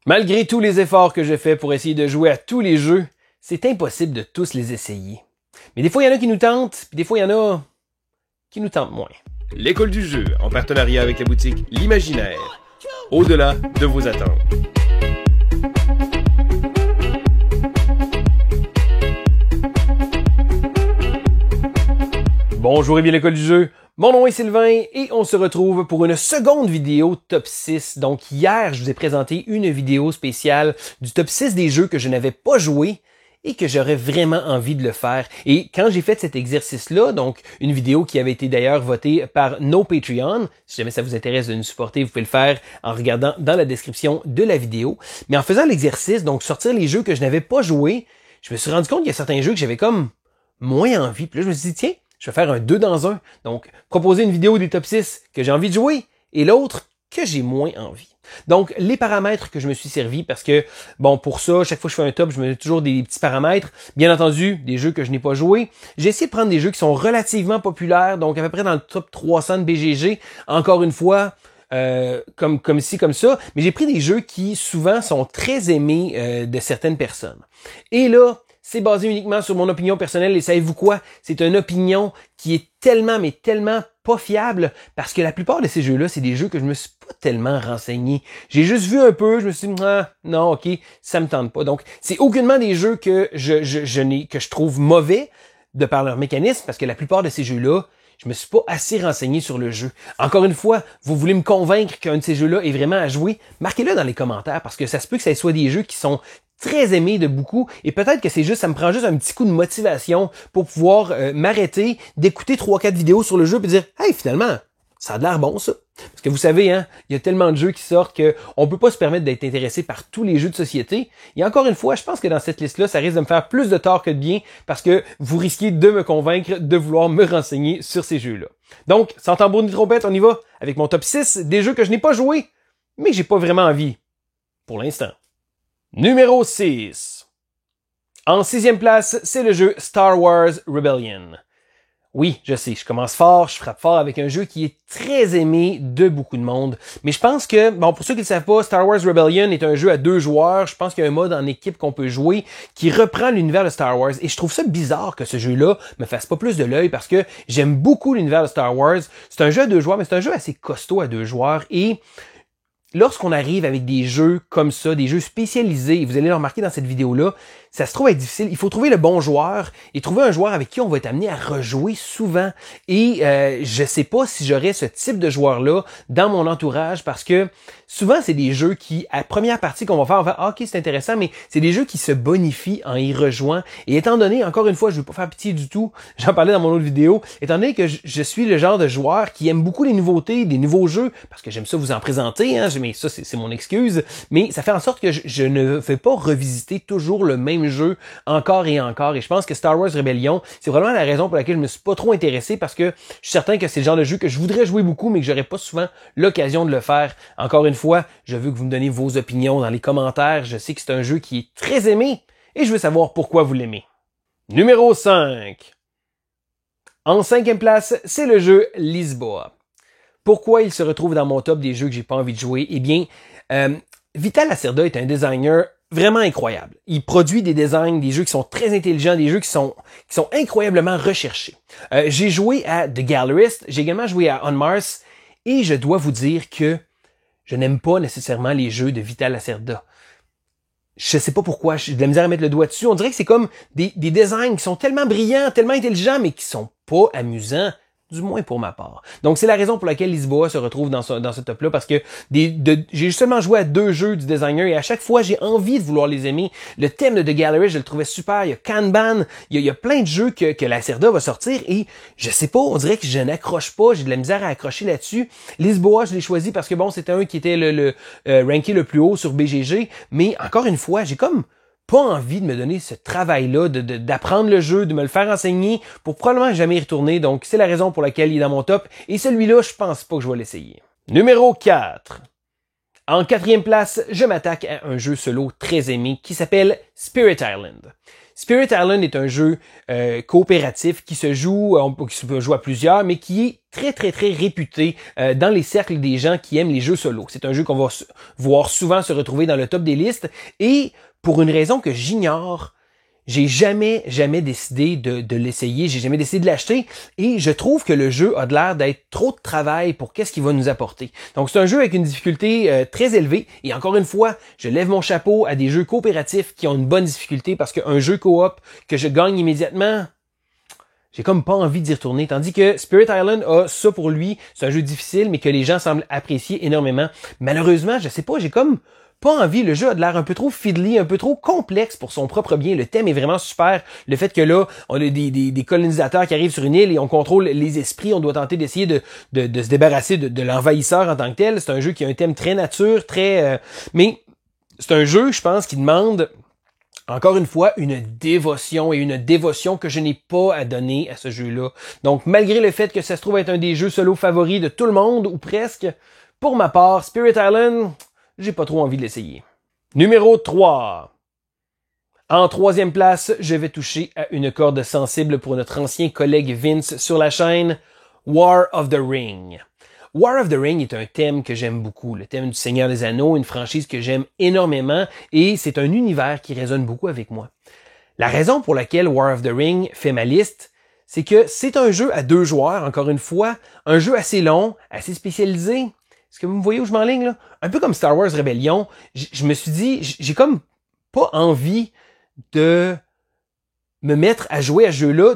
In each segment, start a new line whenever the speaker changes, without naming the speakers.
Malgré tous les efforts que je fais pour essayer de jouer à tous les jeux, c'est impossible de tous les essayer. Mais des fois, il y en a qui nous tentent, puis des fois, il y en a qui nous tentent moins.
L'école du jeu, en partenariat avec la boutique L'Imaginaire. Au-delà de vos attentes.
Bonjour et bien l'école du jeu, mon nom est Sylvain et on se retrouve pour une seconde vidéo top 6. Donc hier, je vous ai présenté une vidéo spéciale du top 6 des jeux que je n'avais pas joué et que j'aurais vraiment envie de le faire. Et quand j'ai fait cet exercice-là, donc une vidéo qui avait été d'ailleurs votée par nos Patreon, si jamais ça vous intéresse de nous supporter, vous pouvez le faire en regardant dans la description de la vidéo. Mais en faisant l'exercice, donc sortir les jeux que je n'avais pas joués, je me suis rendu compte qu'il y a certains jeux que j'avais comme moins envie. Puis là, je me suis dit, tiens, je vais faire un 2 dans 1. Donc, proposer une vidéo des top 6 que j'ai envie de jouer et l'autre que j'ai moins envie. Donc, les paramètres que je me suis servi parce que, bon, pour ça, chaque fois que je fais un top, je me mets toujours des petits paramètres. Bien entendu, des jeux que je n'ai pas joués. J'ai essayé de prendre des jeux qui sont relativement populaires, donc à peu près dans le top 300 de BGG. Encore une fois, comme ci, comme ça. Mais j'ai pris des jeux qui, souvent, sont très aimés de certaines personnes. Et là, c'est basé uniquement sur mon opinion personnelle et savez-vous quoi? C'est une opinion qui est tellement, mais tellement pas fiable parce que la plupart de ces jeux-là, c'est des jeux que je me suis pas tellement renseigné. J'ai juste vu un peu, je me suis dit, ah, non, ok, ça me tente pas. Donc, c'est aucunement des jeux que je trouve mauvais de par leur mécanisme parce que la plupart de ces jeux-là, je me suis pas assez renseigné sur le jeu. Encore une fois, vous voulez me convaincre qu'un de ces jeux-là est vraiment à jouer? Marquez-le dans les commentaires parce que ça se peut que ça soit des jeux qui sont très aimés de beaucoup et peut-être que c'est juste, ça me prend juste un petit coup de motivation pour pouvoir m'arrêter, d'écouter 3-4 vidéos sur le jeu et dire « Hey, finalement, ça a l'air bon ça! » Parce que vous savez, hein, il y a tellement de jeux qui sortent qu'on peut pas se permettre d'être intéressé par tous les jeux de société. Et encore une fois, je pense que dans cette liste-là, ça risque de me faire plus de tort que de bien parce que vous risquez de me convaincre de vouloir me renseigner sur ces jeux-là. Donc, sans tambour ni trompette, on y va avec mon top 6 des jeux que je n'ai pas joués, mais j'ai pas vraiment envie. Pour l'instant. Numéro 6. En 6e place, c'est le jeu Star Wars Rebellion. Oui, je sais, je commence fort, je frappe fort avec un jeu qui est très aimé de beaucoup de monde. Mais je pense que, bon, pour ceux qui ne le savent pas, Star Wars Rebellion est un jeu à 2 joueurs. Je pense qu'il y a un mode en équipe qu'on peut jouer qui reprend l'univers de Star Wars. Et je trouve ça bizarre que ce jeu-là me fasse pas plus de l'œil parce que j'aime beaucoup l'univers de Star Wars. C'est un jeu à 2 joueurs, mais c'est un jeu assez costaud à 2 joueurs. Et lorsqu'on arrive avec des jeux comme ça, des jeux spécialisés, et vous allez le remarquer dans cette vidéo-là, ça se trouve être difficile. Il faut trouver le bon joueur et trouver un joueur avec qui on va être amené à rejouer souvent. Et je sais pas si j'aurais ce type de joueur-là dans mon entourage parce que souvent, c'est des jeux qui, à première partie qu'on va faire, on va ah, ok, c'est intéressant, mais c'est des jeux qui se bonifient en y rejoignant. Et étant donné, encore une fois, je veux pas faire pitié du tout, j'en parlais dans mon autre vidéo, étant donné que je suis le genre de joueur qui aime beaucoup les nouveautés, des nouveaux jeux, parce que j'aime ça vous en présenter, hein, mais ça, c'est mon excuse, mais ça fait en sorte que je ne vais pas revisiter toujours le même jeu encore et encore. Et je pense que Star Wars Rebellion, c'est vraiment la raison pour laquelle je me suis pas trop intéressé parce que je suis certain que c'est le genre de jeu que je voudrais jouer beaucoup, mais que j'aurais pas souvent l'occasion de le faire. Encore une fois, je veux que vous me donniez vos opinions dans les commentaires. Je sais que c'est un jeu qui est très aimé et je veux savoir pourquoi vous l'aimez. Numéro 5. En 5e place, c'est le jeu Lisboa. Pourquoi il se retrouve dans mon top des jeux que j'ai pas envie de jouer? Eh bien, Vital Lacerda est un designer vraiment incroyable. Il produit des designs, des jeux qui sont très intelligents, des jeux qui sont incroyablement recherchés. J'ai joué à The Gallerist, j'ai également joué à On Mars, et je dois vous dire que je n'aime pas nécessairement les jeux de Vital Lacerda. Je sais pas pourquoi, j'ai de la misère à mettre le doigt dessus. On dirait que c'est comme des designs qui sont tellement brillants, tellement intelligents, mais qui sont pas amusants. Du moins pour ma part. Donc, c'est la raison pour laquelle Lisboa se retrouve dans ce top-là, parce que j'ai seulement joué à 2 jeux du designer et à chaque fois, j'ai envie de vouloir les aimer. Le thème de The Gallery, je le trouvais super. Il y a Kanban, il y a plein de jeux que Lacerda va sortir et je sais pas, on dirait que je n'accroche pas, j'ai de la misère à accrocher là-dessus. Lisboa, je l'ai choisi parce que bon, c'était un qui était le ranké le plus haut sur BGG, mais encore une fois, j'ai comme pas envie de me donner ce travail-là, d'apprendre le jeu, de me le faire enseigner pour probablement jamais y retourner. Donc, c'est la raison pour laquelle il est dans mon top. Et celui-là, je pense pas que je vais l'essayer. Numéro 4. En 4e place, je m'attaque à un jeu solo très aimé qui s'appelle Spirit Island. Spirit Island est un jeu coopératif qui se joue, qui se peut jouer à plusieurs, mais qui est très, très, très réputé dans les cercles des gens qui aiment les jeux solo. C'est un jeu qu'on va voir souvent se retrouver dans le top des listes, et pour une raison que j'ignore, j'ai jamais décidé de l'essayer, j'ai jamais décidé de l'acheter, et je trouve que le jeu a de l'air d'être trop de travail pour qu'est-ce qu'il va nous apporter. Donc c'est un jeu avec une difficulté très élevée, et encore une fois, je lève mon chapeau à des jeux coopératifs qui ont une bonne difficulté, parce qu'un jeu coop que je gagne immédiatement, j'ai comme pas envie d'y retourner. Tandis que Spirit Island a ça pour lui, c'est un jeu difficile, mais que les gens semblent apprécier énormément. Malheureusement, je sais pas, j'ai comme pas envie. Le jeu a de l'air un peu trop fiddly, un peu trop complexe pour son propre bien. Le thème est vraiment super. Le fait que là, on a des colonisateurs qui arrivent sur une île et on contrôle les esprits, on doit tenter d'essayer de se débarrasser de l'envahisseur en tant que tel. C'est un jeu qui a un thème très nature, très... mais c'est un jeu, je pense, qui demande... Encore une fois, une dévotion que je n'ai pas à donner à ce jeu-là. Donc, malgré le fait que ça se trouve être un des jeux solo favoris de tout le monde, ou presque, pour ma part, Spirit Island, j'ai pas trop envie de l'essayer. Numéro 3. En troisième place, je vais toucher à une corde sensible pour notre ancien collègue Vince sur la chaîne War of the Ring. War of the Ring est un thème que j'aime beaucoup, le thème du Seigneur des Anneaux, une franchise que j'aime énormément, et c'est un univers qui résonne beaucoup avec moi. La raison pour laquelle War of the Ring fait ma liste, c'est que c'est un jeu à 2 joueurs, encore une fois, un jeu assez long, assez spécialisé. Est-ce que vous me voyez où je m'enligne, là? Un peu comme Star Wars Rebellion, je me suis dit, j'ai comme pas envie de me mettre à jouer à ce jeu-là,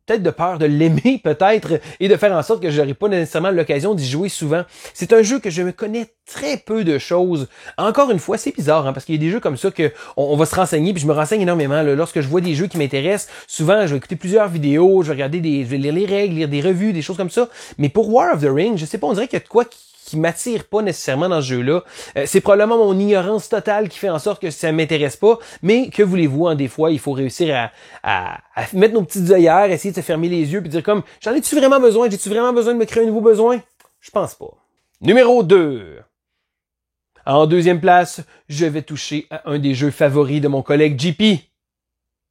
peut-être de peur de l'aimer, peut-être, et de faire en sorte que j'aurai pas nécessairement l'occasion d'y jouer souvent. C'est un jeu que je me connais très peu de choses. Encore une fois, c'est bizarre, hein, parce qu'il y a des jeux comme ça que on va se renseigner, puis je me renseigne énormément. Là, lorsque je vois des jeux qui m'intéressent, souvent, je vais écouter plusieurs vidéos, je vais regarder je vais lire les règles, lire des revues, des choses comme ça. Mais pour War of the Ring, je sais pas, on dirait qu'il y a de quoi qui m'attire pas nécessairement dans ce jeu-là. C'est probablement mon ignorance totale qui fait en sorte que ça m'intéresse pas, mais que voulez-vous, hein, des fois, il faut réussir à mettre nos petites œillères, essayer de se fermer les yeux, puis dire comme, j'en ai-tu vraiment besoin? J'ai-tu vraiment besoin de me créer un nouveau besoin? Je pense pas. Numéro 2. En deuxième place, je vais toucher à un des jeux favoris de mon collègue JP.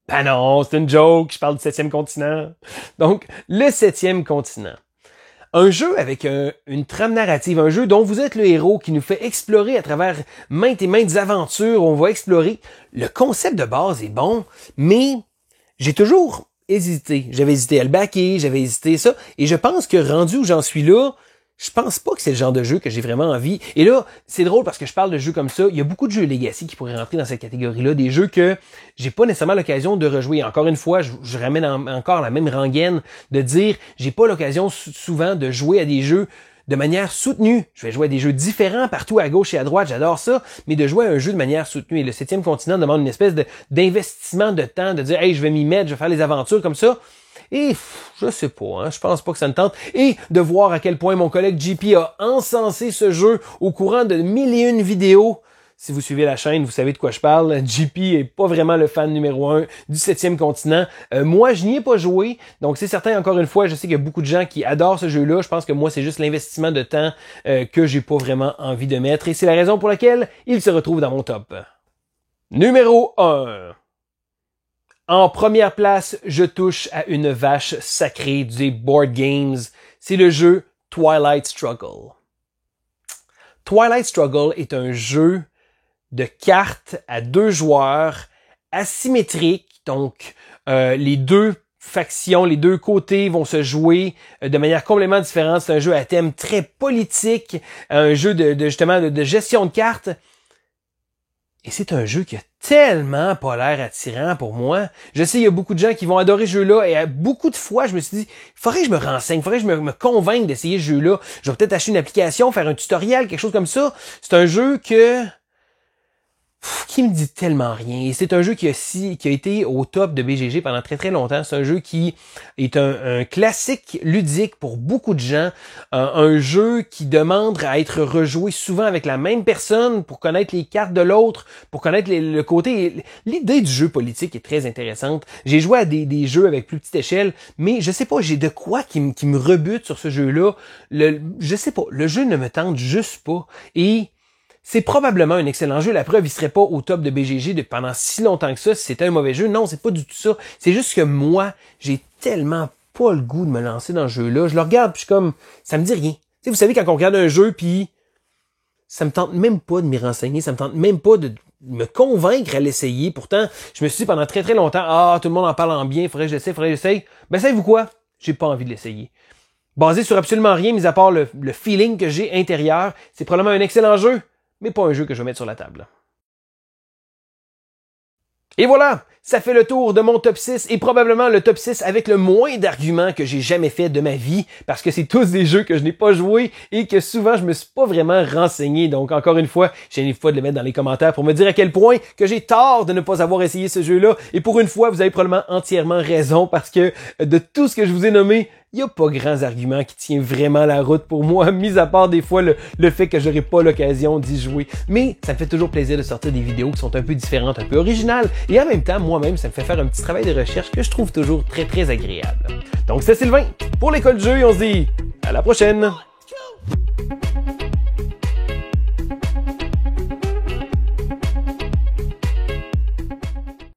Ben non, c'est une joke, je parle du 7e continent. Donc, le 7e continent. Un jeu avec une trame narrative, un jeu dont vous êtes le héros qui nous fait explorer à travers maintes et maintes aventures, on va explorer. Le concept de base est bon, mais j'ai toujours hésité. J'avais hésité à le backer, j'avais hésité ça, et je pense que rendu où j'en suis là, je pense pas que c'est le genre de jeu que j'ai vraiment envie. Et là, c'est drôle parce que je parle de jeux comme ça. Il y a beaucoup de jeux Legacy qui pourraient rentrer dans cette catégorie-là. Des jeux que j'ai pas nécessairement l'occasion de rejouer. Encore une fois, je ramène encore la même rengaine de dire, j'ai pas l'occasion souvent de jouer à des jeux de manière soutenue. Je vais jouer à des jeux différents partout à gauche et à droite, j'adore ça, mais de jouer à un jeu de manière soutenue. Et le 7e continent demande une espèce d'investissement de temps, de dire, hey, je vais m'y mettre, je vais faire les aventures comme ça. Et je sais pas, hein, je pense pas que ça me tente. Et de voir à quel point mon collègue JP a encensé ce jeu au courant de 1001 vidéos. Si vous suivez la chaîne, vous savez de quoi je parle. JP est pas vraiment le fan numéro 1 du 7e continent. Moi, je n'y ai pas joué. Donc, c'est certain, encore une fois, je sais qu'il y a beaucoup de gens qui adorent ce jeu-là. Je pense que moi, c'est juste l'investissement de temps que j'ai pas vraiment envie de mettre. Et c'est la raison pour laquelle il se retrouve dans mon top. Numéro 1. En première place, je touche à une vache sacrée des board games. C'est le jeu Twilight Struggle. Twilight Struggle est un jeu de cartes à 2 joueurs asymétrique. Donc, les 2 factions, les 2 côtés vont se jouer de manière complètement différente. C'est un jeu à thème très politique, un jeu de gestion de cartes. Et c'est un jeu qui a tellement pas l'air attirant pour moi. Je sais, il y a beaucoup de gens qui vont adorer ce jeu-là, et beaucoup de fois, je me suis dit, faudrait que je me renseigne, faudrait que je me convainque d'essayer ce jeu-là. Je vais peut-être acheter une application, faire un tutoriel, quelque chose comme ça. C'est un jeu qui me dit tellement rien. Et c'est un jeu qui a été au top de BGG pendant très très longtemps. C'est un jeu qui est un classique ludique pour beaucoup de gens. Un jeu qui demande à être rejoué souvent avec la même personne pour connaître les cartes de l'autre, pour connaître le côté... L'idée du jeu politique est très intéressante. J'ai joué à des jeux avec plus petite échelle, mais je sais pas, j'ai de quoi qui me rebute sur ce jeu-là. Je sais pas, le jeu ne me tente juste pas. Et c'est probablement un excellent jeu. La preuve, il serait pas au top de BGG pendant si longtemps que ça si c'était un mauvais jeu. Non, c'est pas du tout ça. C'est juste que moi, j'ai tellement pas le goût de me lancer dans ce jeu-là. Je le regarde, puis je suis comme, ça me dit rien. Tu sais, vous savez, quand on regarde un jeu, puis ça me tente même pas de m'y renseigner, ça me tente même pas de me convaincre à l'essayer. Pourtant, je me suis dit pendant très très longtemps, tout le monde en parle en bien, faudrait que j'essaye. Ben, savez-vous quoi? J'ai pas envie de l'essayer. Basé sur absolument rien, mis à part le feeling que j'ai intérieur, c'est probablement un excellent jeu, mais pas un jeu que je vais mettre sur la table. Et voilà, ça fait le tour de mon top 6 et probablement le top 6 avec le moins d'arguments que j'ai jamais fait de ma vie parce que c'est tous des jeux que je n'ai pas joués et que souvent je me suis pas vraiment renseigné. Donc encore une fois, j'ai pas de les mettre dans les commentaires pour me dire à quel point que j'ai tort de ne pas avoir essayé ce jeu-là. Et pour une fois, vous avez probablement entièrement raison parce que de tout ce que je vous ai nommé, il n'y a pas grands arguments qui tiennent vraiment la route pour moi, mis à part des fois le fait que j'aurai pas l'occasion d'y jouer. Mais ça me fait toujours plaisir de sortir des vidéos qui sont un peu différentes, un peu originales. Et en même temps, moi-même, ça me fait faire un petit travail de recherche que je trouve toujours très, très agréable. Donc c'est Sylvain pour l'École du jeu et on se dit à la prochaine!